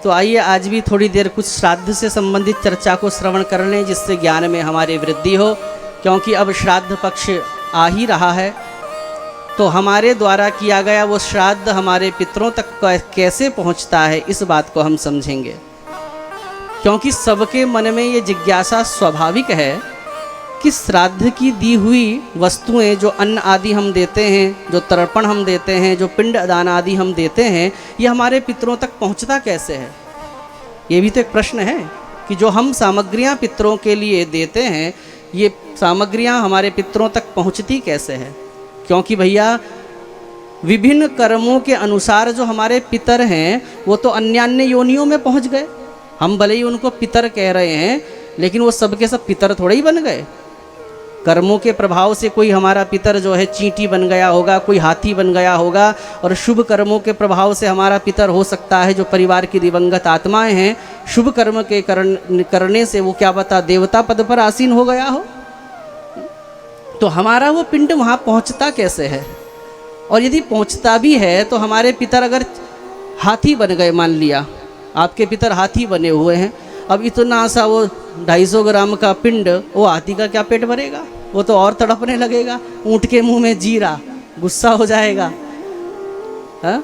तो आइए आज भी थोड़ी देर कुछ श्राद्ध से संबंधित चर्चा को श्रवण कर लें, जिससे ज्ञान में हमारी वृद्धि हो। क्योंकि अब श्राद्ध पक्ष आ ही रहा है, तो हमारे द्वारा किया गया वो श्राद्ध हमारे पितरों तक कैसे पहुंचता है, इस बात को हम समझेंगे। क्योंकि सबके मन में ये जिज्ञासा स्वाभाविक है कि श्राद्ध की दी हुई वस्तुएं, जो अन्न आदि हम देते हैं, जो तर्पण हम देते हैं, जो पिंड दान आदि हम देते हैं, ये हमारे पितरों तक पहुंचता कैसे है। ये भी तो एक प्रश्न है कि जो हम सामग्रियां पितरों के लिए देते हैं, ये सामग्रियां हमारे पितरों तक पहुंचती कैसे है। क्योंकि भैया विभिन्न कर्मों के अनुसार जो हमारे पितर हैं वो तो अन्य अन्य योनियों में पहुंच गए। हम भले ही उनको पितर कह रहे हैं, लेकिन वो सब के सब पितर थोड़े ही बन गए। कर्मों के प्रभाव से कोई हमारा पितर जो है चींटी बन गया होगा, कोई हाथी बन गया होगा, और शुभ कर्मों के प्रभाव से हमारा पितर हो सकता है जो परिवार की दिवंगत आत्माएं हैं, शुभ कर्म के करने से वो क्या पता देवता पद पर आसीन हो गया हो। तो हमारा वो पिंड वहाँ पहुँचता कैसे है। और यदि पहुँचता भी है तो हमारे पितर अगर हाथी बन गए, मान लिया आपके पितर हाथी बने हुए हैं, अब इतना सा वो 250 ग्राम का पिंड, वो हाथी का क्या पेट भरेगा, वो तो और तड़पने लगेगा। ऊँट के मुंह में जीरा, गुस्सा हो जाएगा। हाँ,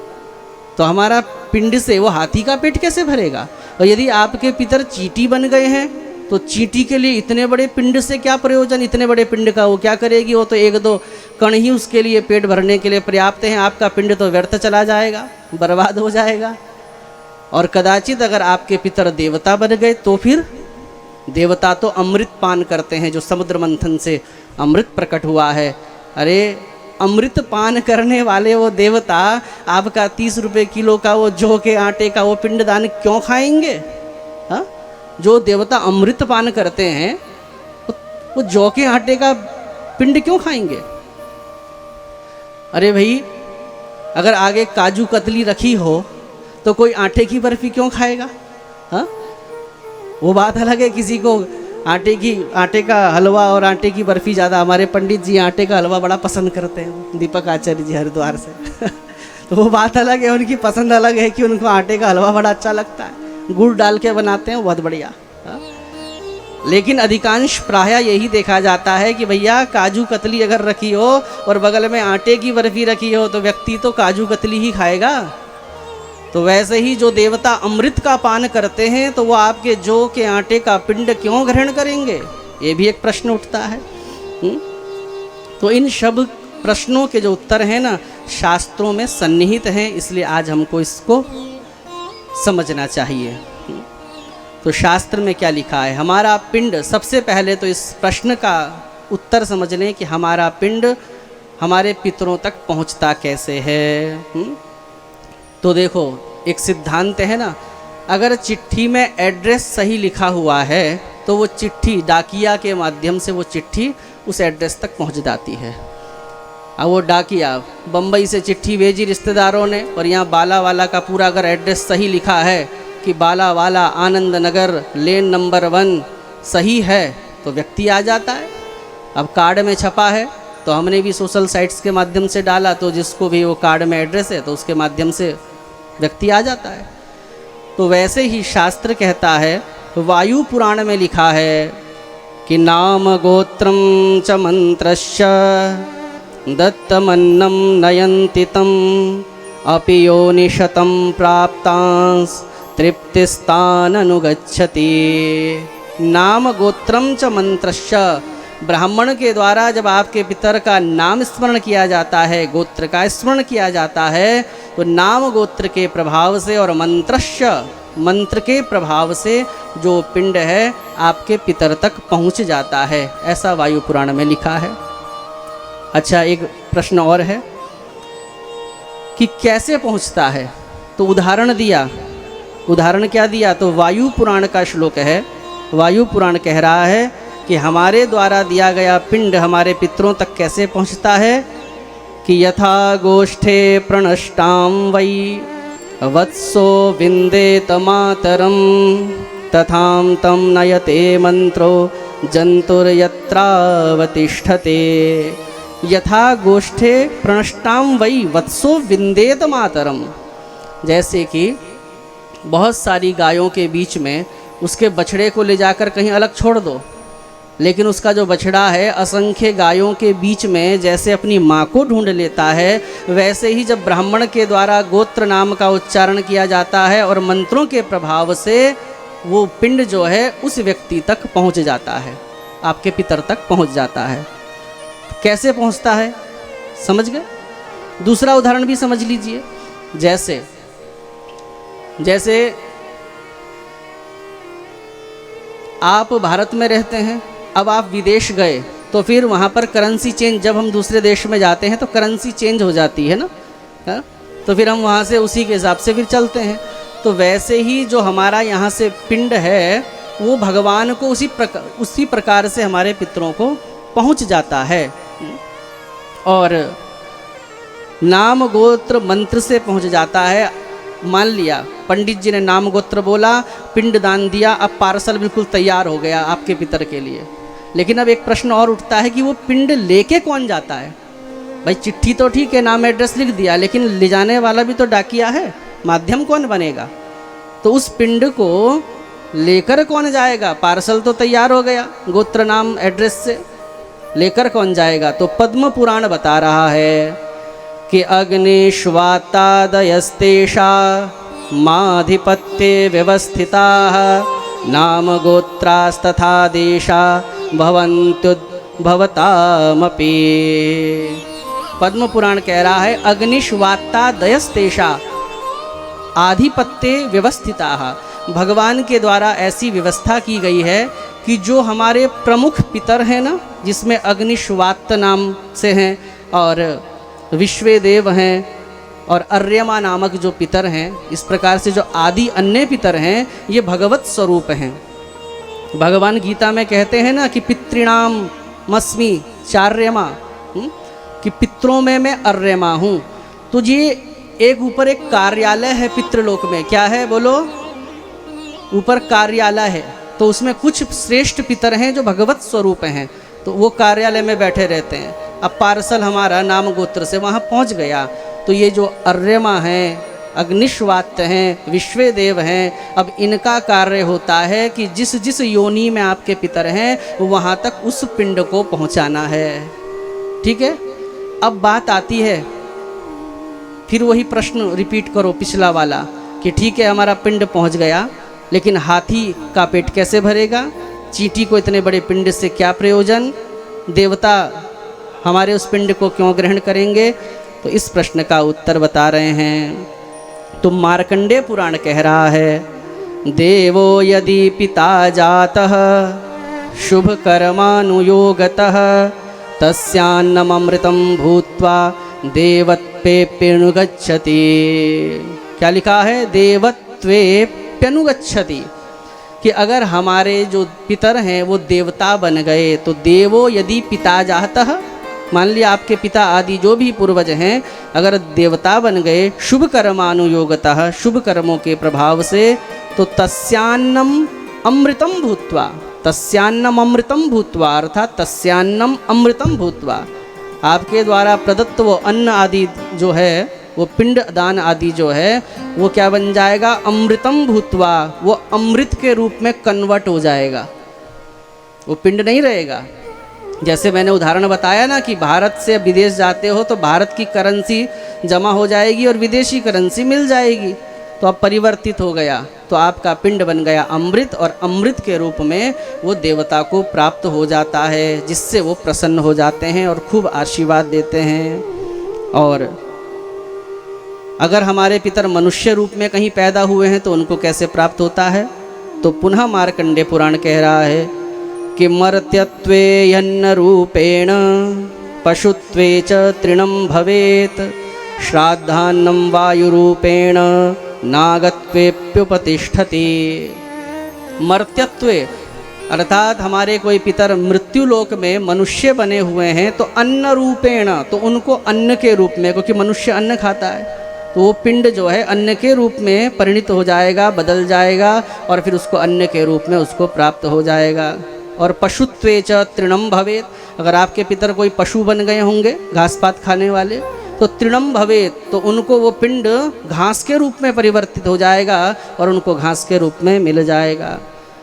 तो हमारा पिंड से वो हाथी का पेट कैसे भरेगा। और यदि आपके पितर चींटी बन गए हैं, तो चींटी के लिए इतने बड़े पिंड से क्या प्रयोजन। इतने बड़े पिंड का वो क्या करेगी, वो तो 1-2 कण ही उसके लिए पेट भरने के लिए पर्याप्त हैं। आपका पिंड तो व्यर्थ चला जाएगा, बर्बाद हो जाएगा। और कदाचित अगर आपके पितर देवता बन गए, तो फिर देवता तो अमृत पान करते हैं, जो समुद्र मंथन से अमृत प्रकट हुआ है। अरे अमृत पान करने वाले वो देवता आपका 30 रुपये किलो का वो जौ के आटे का वो पिंडदान क्यों खाएंगे। हाँ, जो देवता अमृत पान करते हैं वो जौ के आटे का पिंड क्यों खाएंगे। अरे भाई, अगर आगे काजू कतली रखी हो तो कोई आटे की बर्फी क्यों खाएगा। हाँ, वो बात अलग है। किसी को आटे का हलवा और आटे की बर्फी ज़्यादा, हमारे पंडित जी आटे का हलवा बड़ा पसंद करते हैं, दीपक आचार्य जी हरिद्वार से तो वो बात अलग है, उनकी पसंद अलग है कि उनको आटे का हलवा बड़ा अच्छा लगता है, गुड़ डाल के बनाते हैं, बहुत बढ़िया। हाँ? लेकिन अधिकांश प्रायः यही देखा जाता है कि भैया काजू कतली अगर रखी हो और बगल में आटे की बर्फी रखी हो, तो व्यक्ति तो काजू कतली ही खाएगा। तो वैसे ही जो देवता अमृत का पान करते हैं, तो वो आपके जौ के आटे का पिंड क्यों ग्रहण करेंगे, ये भी एक प्रश्न उठता है। तो इन सब प्रश्नों के जो उत्तर हैं ना, शास्त्रों में सन्निहित हैं, इसलिए आज हमको इसको समझना चाहिए। तो शास्त्र में क्या लिखा है, हमारा पिंड, सबसे पहले तो इस प्रश्न का उत्तर समझ लें कि हमारा पिंड हमारे पितरों तक पहुंचता कैसे है। तो देखो, एक सिद्धांत है ना, अगर चिट्ठी में एड्रेस सही लिखा हुआ है तो वो चिट्ठी डाकिया के माध्यम से वो चिट्ठी उस एड्रेस तक पहुंच जाती है। अब वो डाकिया बम्बई से चिट्ठी भेजी रिश्तेदारों ने, और यहाँ बाला वाला का पूरा अगर एड्रेस सही लिखा है कि बाला वाला आनंद नगर लेन नंबर 1 सही है, तो व्यक्ति आ जाता है। अब कार्ड में छपा है, तो हमने भी सोशल साइट्स के माध्यम से डाला, तो जिसको भी वो कार्ड में एड्रेस है तो उसके माध्यम से व्यक्ति आ जाता है। तो वैसे ही शास्त्र कहता है, वायु पुराण में लिखा है कि नाम गोत्रम च मंत्रश्च दत्तमन्नम नयन्ति तम अपि योनिशतं प्राप्तांस तृप्तिस्तान अनुगच्छति। नाम गोत्रम च मंत्रश्च, ब्राह्मण के द्वारा जब आपके पितर का नाम स्मरण किया जाता है, गोत्र का स्मरण किया जाता है, तो नाम गोत्र के प्रभाव से और मंत्रश्च, मंत्र के प्रभाव से जो पिंड है आपके पितर तक पहुंच जाता है, ऐसा वायु पुराण में लिखा है। अच्छा, एक प्रश्न और है कि कैसे पहुंचता है, तो उदाहरण दिया। उदाहरण क्या दिया, तो वायु पुराण का श्लोक है। वायु पुराण कह रहा है कि हमारे द्वारा दिया गया पिंड हमारे पितरों तक कैसे पहुंचता है कि यथा गोष्ठे प्रणष्टां वै वत्सो विन्देत मातरं तथां तं नयते मंत्रो जंतुर्यत्रावतिष्ठते। यथा गोष्ठे प्रणष्टां वै वत्सो विन्देत मातरम, जैसे कि बहुत सारी गायों के बीच में उसके बछड़े को ले जाकर कहीं अलग छोड़ दो, लेकिन उसका जो बछड़ा है असंख्य गायों के बीच में जैसे अपनी माँ को ढूंढ लेता है, वैसे ही जब ब्राह्मण के द्वारा गोत्र नाम का उच्चारण किया जाता है और मंत्रों के प्रभाव से वो पिंड जो है उस व्यक्ति तक पहुँच जाता है, आपके पितर तक पहुँच जाता है। कैसे पहुँचता है समझ गए? दूसरा उदाहरण भी समझ लीजिए। जैसे आप भारत में रहते हैं, अब आप विदेश गए तो फिर वहाँ पर करेंसी चेंज, जब हम दूसरे देश में जाते हैं तो करेंसी चेंज हो जाती है ना, है? तो फिर हम वहाँ से उसी के हिसाब से फिर चलते हैं। तो वैसे ही जो हमारा यहाँ से पिंड है वो भगवान को उसी प्रकार से हमारे पितरों को पहुँच जाता है। और नाम गोत्र मंत्र से पहुँच जाता है। मान लिया पंडित जी ने नाम गोत्र बोला, पिंड दान दिया, अब पार्सल बिल्कुल तैयार हो गया आपके पितर के लिए। लेकिन अब एक प्रश्न और उठता है कि वो पिंड लेके कौन जाता है? भाई चिट्ठी तो ठीक है, नाम एड्रेस लिख दिया, लेकिन ले जाने वाला भी तो डाकिया है, माध्यम कौन बनेगा? तो उस पिंड को लेकर कौन जाएगा? पार्सल तो तैयार हो गया गोत्र नाम एड्रेस से, लेकर कौन जाएगा? तो पद्म पुराण बता रहा है कि अग्निश्वातादयस्तेषा माधिपत्ये व्यवस्थिताः नाम गोत्रास्तथा देशा भवन्त्युद्भवतामपि। पद्म पुराण कह रहा है अग्निश्वातादयस्तेषा आधिपत्ये व्यवस्थिताः, भगवान के द्वारा ऐसी व्यवस्था की गई है कि जो हमारे प्रमुख पितर हैं ना, जिसमें अग्निश्वात नाम से हैं और विश्वेदेव हैं और अर्यमा नामक जो पितर हैं, इस प्रकार से जो आदि अन्य पितर हैं ये भगवत स्वरूप हैं। भगवान गीता में कहते हैं ना कि पितृणाम मस्मि चार्यमा, कि पितरों में मैं अर्यमा हूँ। तो ये एक ऊपर एक कार्यालय है पितृलोक में, क्या है बोलो? ऊपर कार्यालय है, तो उसमें कुछ श्रेष्ठ पितर हैं जो भगवत स्वरूप हैं, तो वो कार्यालय में बैठे रहते हैं। अब पार्सल हमारा नाम गोत्र से वहाँ पहुँच गया, तो ये जो अर्यमा हैं, अग्निश्वात हैं, विश्वेदेव हैं, अब इनका कार्य होता है कि जिस जिस योनि में आपके पितर हैं वहाँ तक उस पिंड को पहुँचाना है। ठीक है, अब बात आती है, फिर वही प्रश्न रिपीट करो पिछला वाला कि ठीक है हमारा पिंड पहुँच गया, लेकिन हाथी का पेट कैसे भरेगा? चींटी को इतने बड़े पिंड से क्या प्रयोजन? देवता हमारे उस पिंड को क्यों ग्रहण करेंगे? तो इस प्रश्न का उत्तर बता रहे हैं। तो मार्कंडेय पुराण कह रहा है देवो यदि पिता जातः शुभ कर्मानुयोगतः तस्यान्नमृतं भूत्वा देवत्वेप्यनुगच्छति। क्या लिखा है? देवत्वेप्यनुगच्छति, कि अगर हमारे जो पितर हैं वो देवता बन गए तो देवो यदि पिता जातः, मान लिया आपके पिता आदि जो भी पूर्वज हैं अगर देवता बन गए शुभ कर्मानुयोगतः, शुभ कर्मों के प्रभाव से, तो तस्यान्नम अमृतम भूत्वा, तस्यान्नम अमृतम भूत्वा अर्थात तस्यान्नम अमृतम भूत्वा, आपके द्वारा प्रदत्त वो अन्न आदि जो है, वो पिंड दान आदि जो है वो क्या बन जाएगा? अमृतम भूत्वा, वो अमृत के रूप में कन्वर्ट हो जाएगा, वो पिंड नहीं रहेगा। जैसे मैंने उदाहरण बताया ना कि भारत से विदेश जाते हो तो भारत की करेंसी जमा हो जाएगी और विदेशी करेंसी मिल जाएगी, तो अब परिवर्तित हो गया, तो आपका पिंड बन गया अमृत, और अमृत के रूप में वो देवता को प्राप्त हो जाता है, जिससे वो प्रसन्न हो जाते हैं और खूब आशीर्वाद देते हैं। और अगर हमारे पितर मनुष्य रूप में कहीं पैदा हुए हैं तो उनको कैसे प्राप्त होता है? तो पुनः मार्कंडेय पुराण कह रहा है कि मर्त्यत्वे यन्न रूपेण पशुत्वे च तृणं भवेत् श्राद्धान्नं वायुरूपेण नागत्वेप्युपतिष्ठति। मर्त्यत्वे अर्थात हमारे कोई पितर मृत्यु लोक में मनुष्य बने हुए हैं तो अन्न रूपेण, तो उनको अन्न के रूप में, क्योंकि मनुष्य अन्न खाता है, तो वो पिंड जो है अन्न के रूप में परिणित हो जाएगा, बदल जाएगा, और फिर उसको अन्न के रूप में उसको प्राप्त हो जाएगा। और पशुत्वे च तृणं भवेत्, अगर आपके पितर कोई पशु बन गए होंगे घास पात खाने वाले, तो तृणम भवेत, तो उनको वो पिंड घास के रूप में परिवर्तित हो जाएगा और उनको घास के रूप में मिल जाएगा।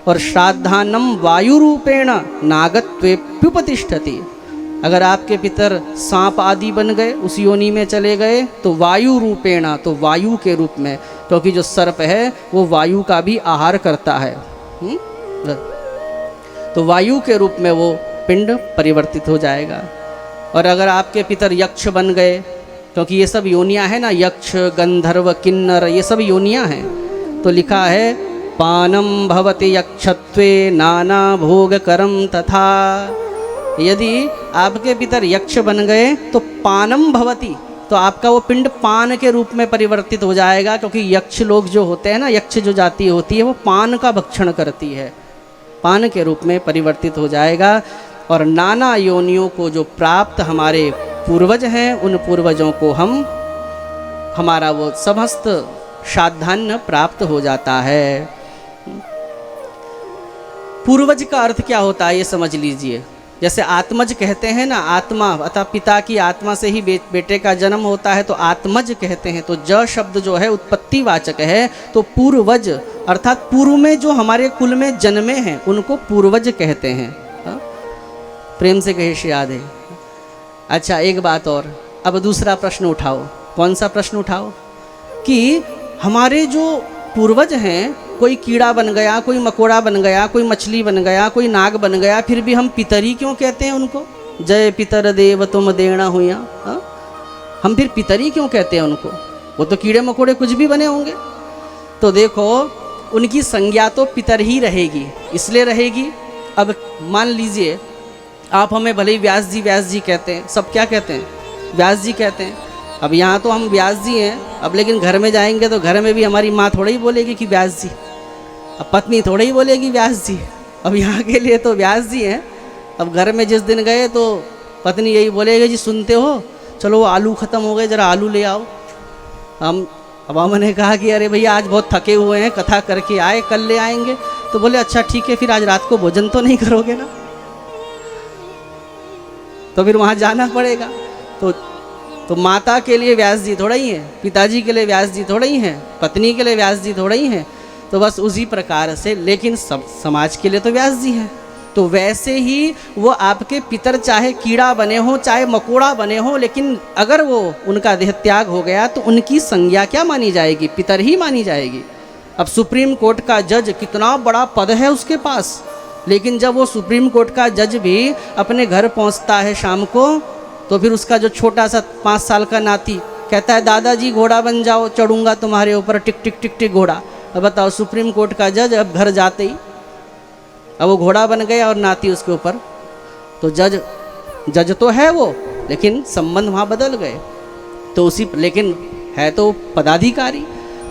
और श्राद्धानम वायु रूपेण नागत्वेप्युपतिष्ठति, अगर आपके पितर सांप आदि बन गए, उस योनि में चले गए, तो वायु रूपेण, तो वायु के रूप में, क्योंकि जो सर्प है वो वायु का भी आहार करता है, तो वायु के रूप में वो पिंड परिवर्तित हो जाएगा। और अगर आपके पितर यक्ष बन गए, क्योंकि ये सब योनियां हैं ना, यक्ष गंधर्व किन्नर ये सब योनियां हैं, तो लिखा है पानम भवति यक्षत्वे नाना भोग करम तथा, यदि आपके पितर यक्ष बन गए तो पानम भवति, तो आपका वो पिंड पान के रूप में परिवर्तित हो जाएगा, क्योंकि यक्ष लोग जो होते हैं ना, यक्ष जो जाति होती है वो पान का भक्षण करती है, पान के रूप में परिवर्तित हो जाएगा। और नाना योनियों को जो प्राप्त हमारे पूर्वज हैं, उन पूर्वजों को हमारा वो समस्त श्राद्धान्न प्राप्त हो जाता है। पूर्वज का अर्थ क्या होता है ये समझ लीजिए। जैसे आत्मज कहते हैं ना, आत्मा अतः पिता की आत्मा से ही बेटे का जन्म होता है, तो आत्मज कहते हैं। तो ज शब्द जो है उत्पत्ति वाचक है, तो पूर्वज अर्थात पूर्व में जो हमारे कुल में जन्मे हैं उनको पूर्वज कहते हैं। प्रेम से कहे श्री राधे। अच्छा एक बात और, अब दूसरा प्रश्न उठाओ। कौन सा प्रश्न उठाओ? कि हमारे जो पूर्वज हैं, कोई कीड़ा बन गया, कोई मकोड़ा बन गया, कोई मछली बन गया, कोई नाग बन गया, फिर भी हम पितरी क्यों कहते हैं उनको? जय पितर देव तुम देना हुआ, हम फिर पितरी क्यों कहते हैं उनको? वो तो कीड़े मकोड़े कुछ भी बने होंगे। तो देखो उनकी संज्ञा तो पितर ही रहेगी, इसलिए रहेगी। अब मान लीजिए आप हमें भले ही व्यास जी कहते हैं, सब क्या कहते हैं? व्यास जी कहते हैं। अब यहाँ तो हम व्यास जी हैं, अब लेकिन घर में जाएंगे तो घर में भी हमारी माँ थोड़ा ही बोलेगी कि व्यास जी, अब पत्नी थोड़ा ही बोलेगी व्यास जी। अब यहाँ के लिए तो व्यास जी हैं। अब घर में जिस दिन गए तो पत्नी यही बोलेगी, जी सुनते हो, चलो वो आलू ख़त्म हो गए, ज़रा आलू ले आओ। अब हमने कहा कि अरे भैया आज बहुत थके हुए हैं, कथा करके आए, कल ले आएंगे। तो बोले अच्छा ठीक है, फिर आज रात को भोजन तो नहीं करोगे ना? तो फिर वहाँ जाना पड़ेगा। तो माता के लिए व्यास जी थोड़ा ही है, पिताजी के लिए व्यास जी थोड़ा ही है, पत्नी के लिए व्यास जी थोड़ा ही है। तो बस उसी प्रकार से, लेकिन सब समाज के लिए तो व्यास जी हैं। तो वैसे ही वो आपके पितर चाहे कीड़ा बने हो, चाहे मकोड़ा बने हो, लेकिन अगर वो उनका देह त्याग हो गया तो उनकी संज्ञा क्या मानी जाएगी? पितर ही मानी जाएगी। अब सुप्रीम कोर्ट का जज, कितना बड़ा पद है उसके पास, लेकिन जब वो सुप्रीम कोर्ट का जज भी अपने घर पहुंचता है शाम को, तो फिर उसका जो छोटा सा 5 साल का नाती कहता है दादाजी घोड़ा बन जाओ, चढ़ूंगा तुम्हारे ऊपर, टिक टिक टिक टिक घोड़ा। अब बताओ सुप्रीम कोर्ट का जज अब घर जाते ही अब वो घोड़ा बन गया और नाती उसके ऊपर, तो जज तो है वो, लेकिन संबंध वहाँ बदल गए। तो उसी, लेकिन है तो पदाधिकारी।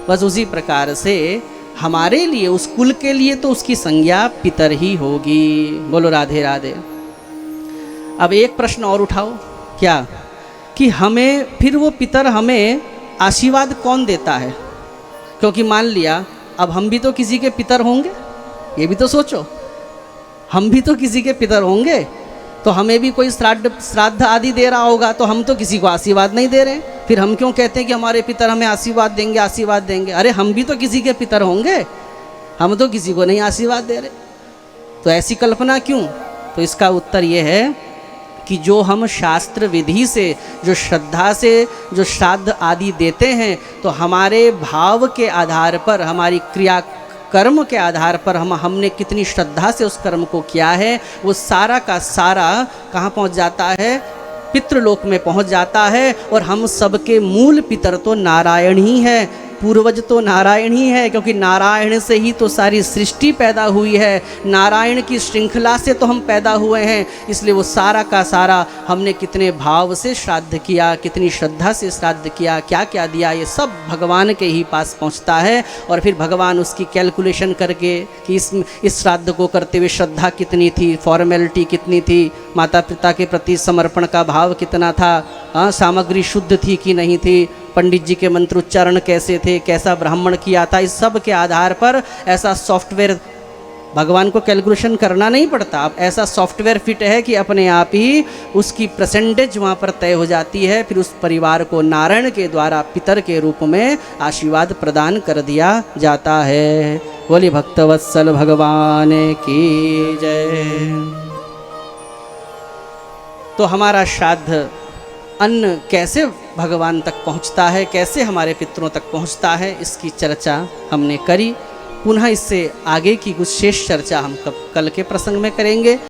बस उसी प्रकार से हमारे लिए, उस कुल के लिए तो उसकी संज्ञा पितर ही होगी। बोलो राधे राधे। अब एक प्रश्न और उठाओ, क्या कि हमें फिर वो पितर हमें आशीर्वाद कौन देता है? क्योंकि मान लिया अब हम भी तो किसी के पितर होंगे, ये भी तो सोचो, हम भी तो किसी के पितर होंगे, तो हमें भी कोई श्राद्ध आदि दे रहा होगा, तो हम तो किसी को आशीर्वाद नहीं दे रहे। फिर हम क्यों कहते हैं कि हमारे पितर हमें आशीर्वाद देंगे, आशीर्वाद देंगे? अरे हम भी तो किसी के पितर होंगे, हम तो किसी को नहीं आशीर्वाद दे रहे। तो ऐसी कल्पना क्यों? तो इसका उत्तर ये है कि जो हम शास्त्र विधि से, जो श्रद्धा से जो श्राद्ध आदि देते हैं, तो हमारे भाव के आधार पर, हमारी क्रिया कर्म के आधार पर हमने कितनी श्रद्धा से उस कर्म को किया है, वो सारा का सारा कहाँ पहुँच जाता है? पितृलोक में पहुँच जाता है। और हम सबके मूल पितर तो नारायण ही है, पूर्वज तो नारायण ही है, क्योंकि नारायण से ही तो सारी सृष्टि पैदा हुई है, नारायण की श्रृंखला से तो हम पैदा हुए हैं। इसलिए वो सारा का सारा हमने कितने भाव से श्राद्ध किया, कितनी श्रद्धा से श्राद्ध किया, क्या क्या दिया, ये सब भगवान के ही पास पहुंचता है। और फिर भगवान उसकी कैलकुलेशन करके कि इस श्राद्ध को करते हुए श्रद्धा कितनी थी, फॉर्मेलिटी कितनी थी, माता पिता के प्रति समर्पण का भाव कितना था, सामग्री शुद्ध थी कि नहीं थी, पंडित जी के मंत्रोच्चारण कैसे थे, कैसा ब्राह्मण किया था, इस सब के आधार पर ऐसा सॉफ्टवेयर भगवान को कैलकुलेशन करना नहीं पड़ता। अब ऐसा सॉफ्टवेयर फिट है कि अपने आप ही उसकी परसेंटेज वहाँ पर तय हो जाती है। फिर उस परिवार को नारायण के द्वारा पितर के रूप में आशीर्वाद प्रदान कर दिया जाता है। बोली भक्तवत्सल भगवान की जय। तो हमारा श्राद्ध अन्न कैसे भगवान तक पहुंचता है, कैसे हमारे पितरों तक पहुंचता है, इसकी चर्चा हमने करी। पुनः इससे आगे की कुछ शेष चर्चा हम कल के प्रसंग में करेंगे।